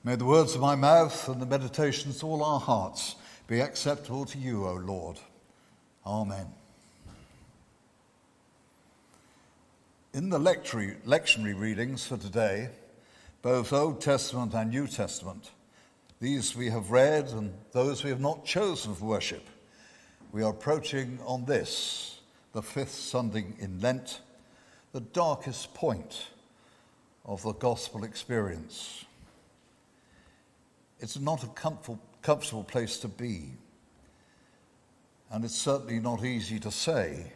May the words of my mouth and the meditations of all our hearts be acceptable to you, O Lord. Amen. In the lectionary readings for today, both Old Testament and New Testament, these we have read and those we have not chosen for worship, we are approaching on this, the fifth Sunday in Lent, the darkest point of the gospel experience. It's not a comfortable place to be, and it's certainly not easy to say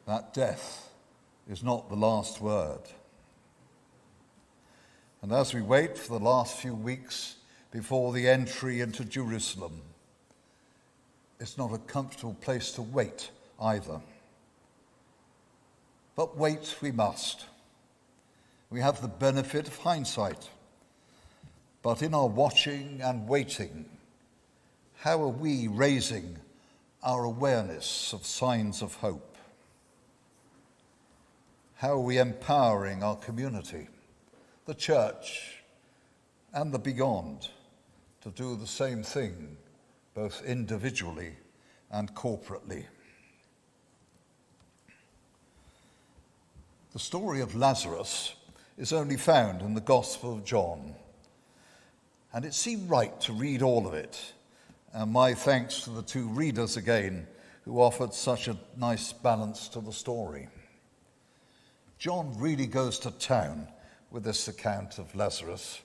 that death is not the last word. And as we wait for the last few weeks before the entry into Jerusalem, it's not a comfortable place to wait either. But wait we must. We have the benefit of hindsight. But in our watching and waiting, how are we raising our awareness of signs of hope? How are we empowering our community, the church, and the beyond to do the same thing, both individually and corporately? The story of Lazarus is only found in the Gospel of John, and it seemed right to read all of it. And my thanks to the two readers again, who offered such a nice balance to the story. John really goes to town with this account of Lazarus,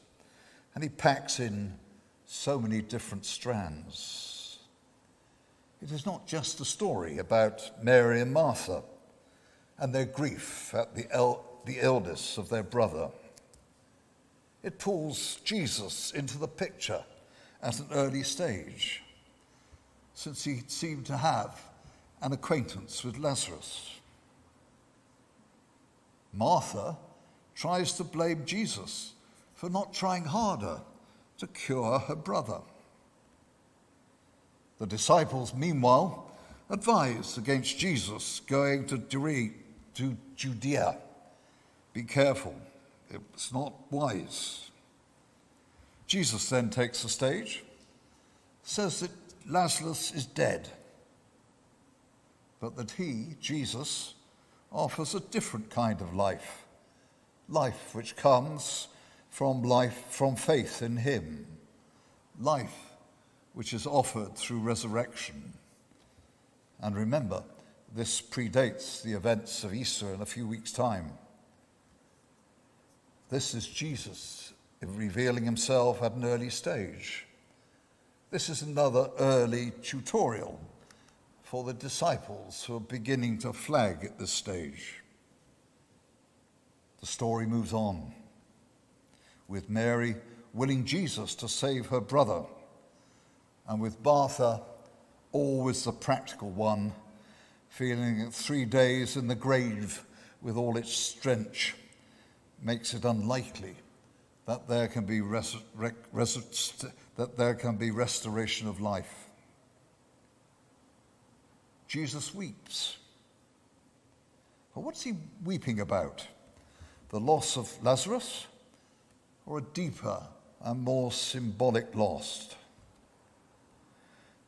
and he packs in so many different strands. It is not just a story about Mary and Martha and their grief at the illness of their brother. It pulls Jesus into the picture at an early stage, since he seemed to have an acquaintance with Lazarus. Martha tries to blame Jesus for not trying harder to cure her brother. The disciples, meanwhile, advise against Jesus going to Judea. Be careful. It's not wise. Jesus then takes the stage, says that Lazarus is dead, but that he, Jesus, offers a different kind of life which comes from faith in him, life which is offered through resurrection. And remember, this predates the events of Easter in a few weeks' time. This is Jesus revealing himself at an early stage. This is another early tutorial for the disciples who are beginning to flag at this stage. The story moves on, with Mary willing Jesus to save her brother, and with Martha, always the practical one, feeling that 3 days in the grave with all its stench makes it unlikely that there can be restoration of life. Jesus weeps. But what's he weeping about? The loss of Lazarus, or a deeper and more symbolic loss?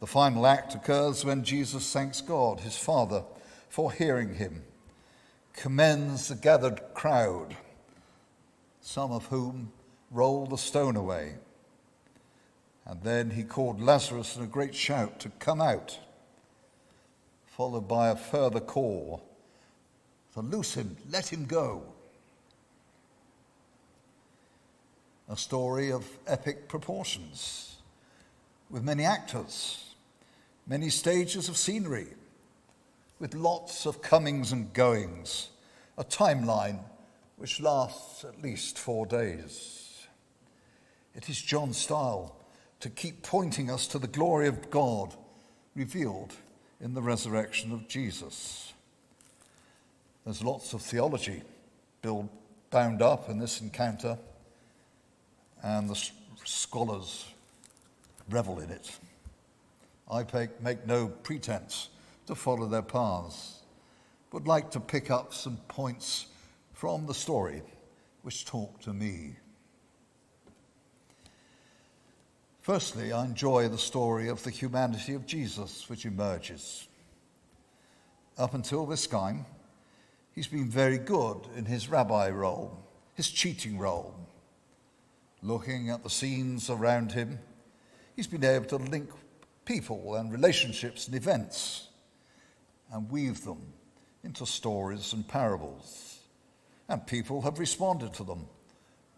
The final act occurs when Jesus thanks God, his Father, for hearing him, commends the gathered crowd, some of whom rolled the stone away. And then he called Lazarus in a great shout to come out, followed by a further call to loose him, let him go. A story of epic proportions, with many actors, many stages of scenery, with lots of comings and goings, a timeline which lasts at least 4 days. It is John's style to keep pointing us to the glory of God revealed in the resurrection of Jesus. There's lots of theology bound up in this encounter, and the scholars revel in it. I make no pretense to follow their paths, but like to pick up some points from the story which talk to me. Firstly, I enjoy the story of the humanity of Jesus which emerges. Up until this time, he's been very good in his rabbi role, his cheating role. Looking at the scenes around him, he's been able to link people and relationships and events and weave them into stories and parables. And people have responded to them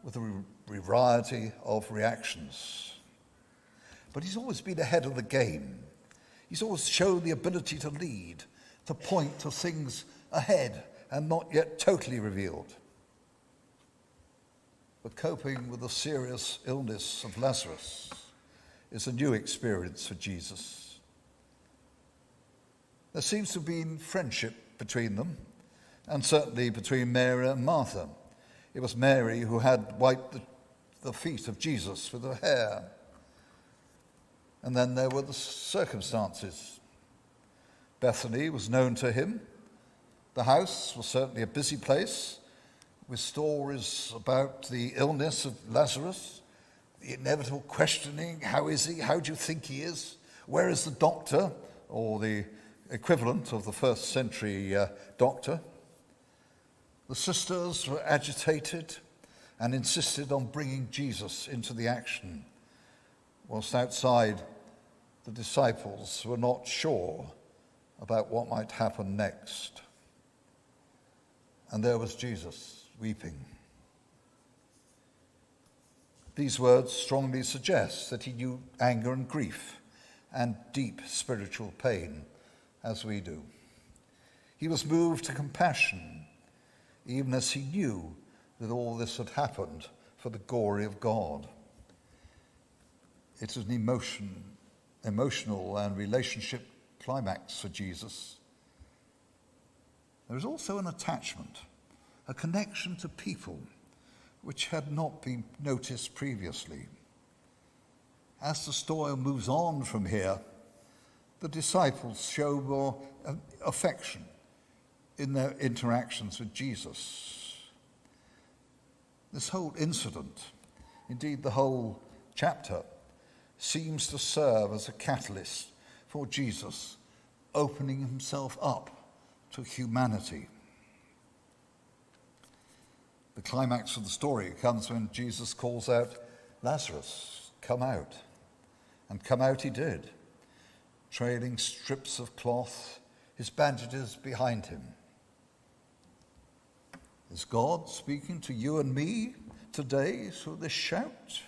with a variety of reactions. But he's always been ahead of the game. He's always shown the ability to lead, to point to things ahead and not yet totally revealed. But coping with the serious illness of Lazarus is a new experience for Jesus. There seems to have been friendship between them, and certainly between Mary and Martha. It was Mary who had wiped the feet of Jesus with her hair. And then there were the circumstances. Bethany was known to him. The house was certainly a busy place, with stories about the illness of Lazarus, the inevitable questioning, how is he? How do you think he is? Where is the doctor? Or the equivalent of the first century doctor. The sisters were agitated and insisted on bringing Jesus into the action, whilst outside the disciples were not sure about what might happen next. And there was Jesus weeping. These words strongly suggest that he knew anger and grief and deep spiritual pain, as we do. He was moved to compassion, even as he knew that all this had happened for the glory of God. It is an emotional and relationship climax for Jesus. There is also an attachment, a connection to people which had not been noticed previously. As the story moves on from here, the disciples show more affection in their interactions with Jesus. This whole incident, indeed the whole chapter, seems to serve as a catalyst for Jesus opening himself up to humanity. The climax of the story comes when Jesus calls out, "Lazarus, come out." And come out he did, trailing strips of cloth, his bandages behind him. Is God speaking to you and me today through this shout?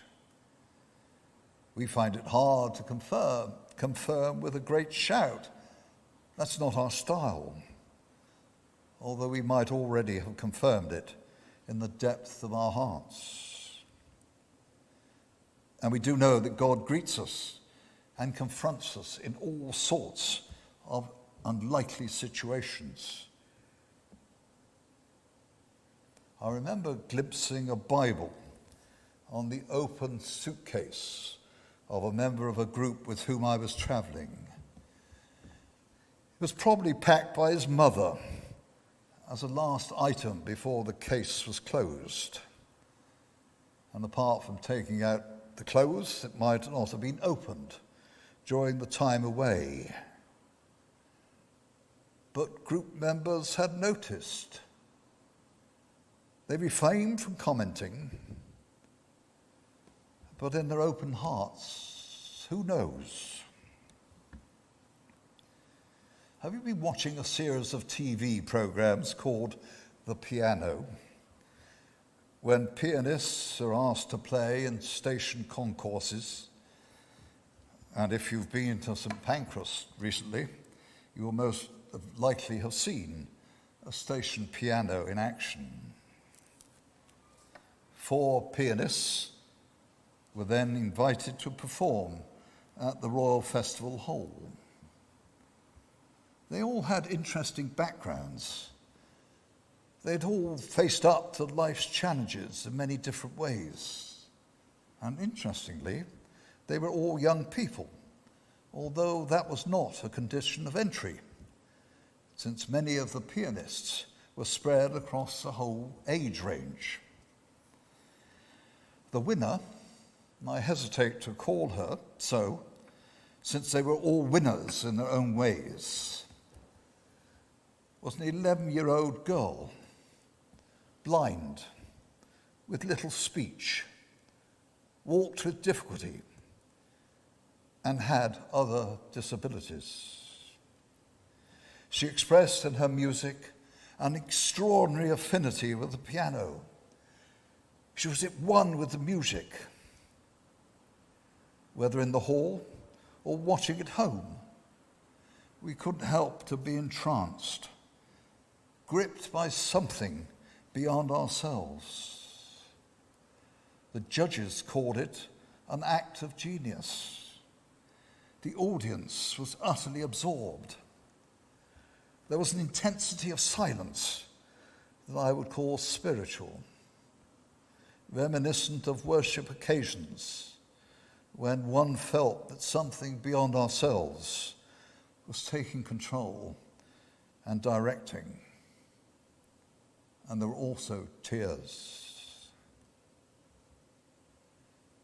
We find it hard to confirm with a great shout. That's not our style, although we might already have confirmed it in the depth of our hearts. And we do know that God greets us and confronts us in all sorts of unlikely situations. I remember glimpsing a Bible on the open suitcase of a member of a group with whom I was traveling. It was probably packed by his mother as a last item before the case was closed. And apart from taking out the clothes, it might not have been opened during the time away. But group members had noticed. They refrained from commenting, but in their open hearts, who knows? Have you been watching a series of TV programs called The Piano, when pianists are asked to play in station concourses? And if you've been to St. Pancras recently, you will most likely have seen a station piano in action. 4 pianists were then invited to perform at the Royal Festival Hall. They all had interesting backgrounds. They'd all faced up to life's challenges in many different ways. And interestingly, they were all young people, although that was not a condition of entry, since many of the pianists were spread across the whole age range. The winner and I hesitate to call her so, since they were all winners in their own ways, was an 11-year-old girl, blind, with little speech, walked with difficulty, and had other disabilities. She expressed in her music an extraordinary affinity with the piano. She was at one with the music, whether in the hall or watching at home. We couldn't help to be entranced, gripped by something beyond ourselves. The judges called it an act of genius. The audience was utterly absorbed. There was an intensity of silence that I would call spiritual, reminiscent of worship occasions when one felt that something beyond ourselves was taking control and directing. And there were also tears.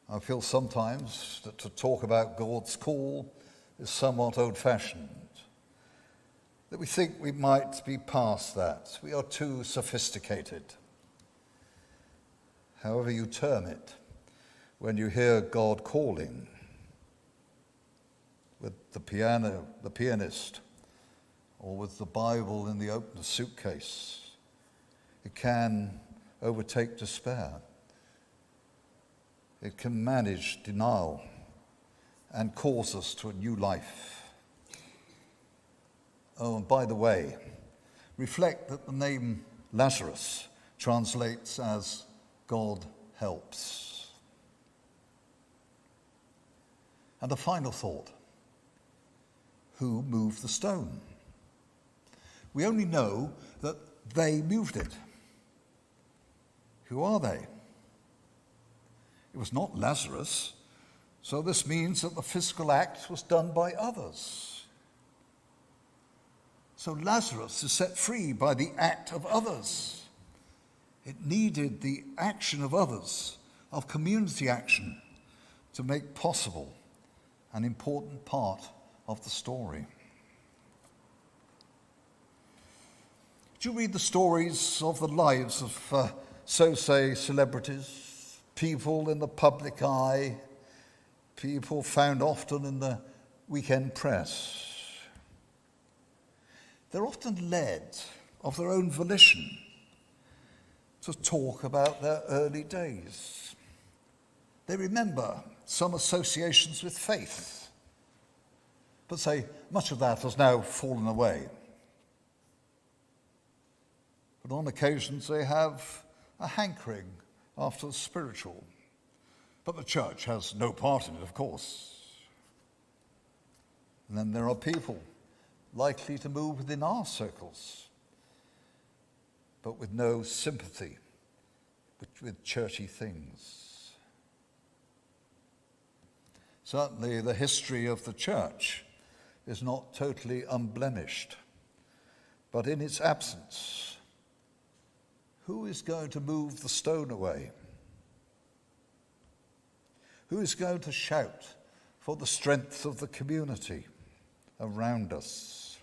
I feel sometimes that to talk about God's call is somewhat old-fashioned, that we think we might be past that. We are too sophisticated. However you term it, when you hear God calling with the piano, the pianist, or with the Bible in the open suitcase, it can overtake despair. It can manage denial and cause us to a new life. Oh, and by the way, reflect that the name Lazarus translates as God helps. And a final thought. Who moved the stone? We only know that they moved it. Who are they? It was not Lazarus, so this means that the physical act was done by others. So Lazarus is set free by the act of others. It needed the action of others, of community action, to make possible an important part of the story. Do you read the stories of the lives of so-say celebrities, people in the public eye, people found often in the weekend press? They're often led of their own volition to talk about their early days. They remember some associations with faith, but say much of that has now fallen away. But on occasions they have a hankering after the spiritual, but the church has no part in it, of course. And then there are people likely to move within our circles, but with no sympathy with churchy things. Certainly the history of the church is not totally unblemished, but in its absence, who is going to move the stone away? Who is going to shout for the strength of the community around us?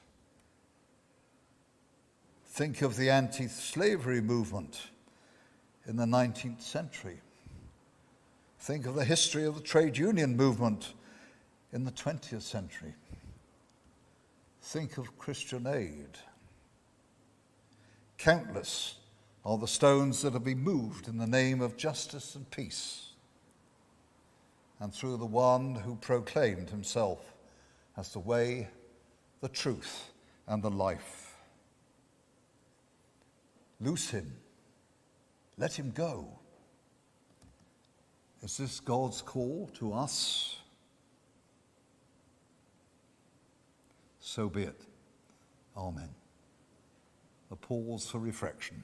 Think of the anti-slavery movement in the 19th century. Think of the history of the trade union movement in the 20th century. Think of Christian aid. Countless are the stones that have been moved in the name of justice and peace, and through the one who proclaimed himself as the way, the truth, and the life. Loose him. Let him go. Is this God's call to us? So be it. Amen. A pause for reflection.